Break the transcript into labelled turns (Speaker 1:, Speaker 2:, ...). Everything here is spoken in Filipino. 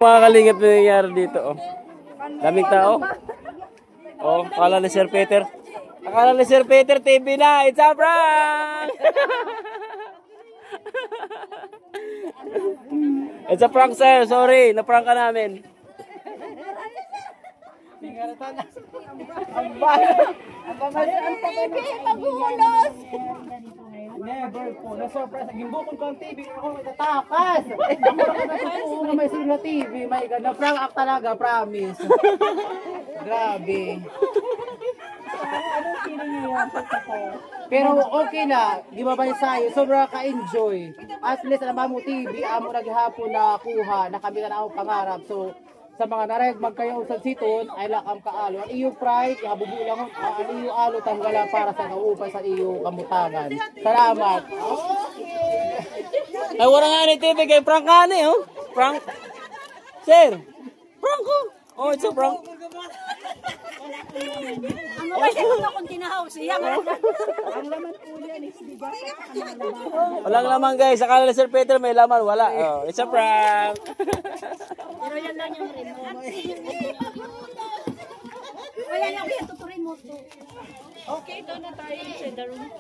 Speaker 1: Mga kalingap na nangyari dito, oh. Daming tao. Oh, akala ni Sir Peter. Akala ni Sir Peter TV na. It's a prank! It's a prank, sir. Sorry, na-prank ka namin.
Speaker 2: Paghulos!
Speaker 3: Never po. Na-surprise. Gimbukon ko ang TV. Ako may tatakas. Ako na may sila TV. May na-prank act talaga. Promise. Grabe. Anong feeling niyo yan? Pero okay na. Di ba ba sa'yo? Sobra ka-enjoy. At least alam mo TV. Amo naghihapon na kuha. Nakamita na akong pangarap. So, sa mga naragmag kayo sa siton, ay lakam kaalo. Ang iyong pride, ihabubulang ang iyong alo tanggalan para sa nauupay sa iyong kamutangan. Salamat.
Speaker 1: Ay, wala nga ni TV kay prank nga ni, oh. Prank. Sir, prank ko. Oh, it's a prank.
Speaker 2: Ang kasi kung akong tinahaw siya.
Speaker 3: Ang laman po yan is bigas.
Speaker 1: Walang laman, guys. Akala ni Sir Peter may laman. Wala. Oh, it's a prank.
Speaker 2: Pero yan lang yung remote. Wala lang yung remote. Okay, doon na tayo sa darong.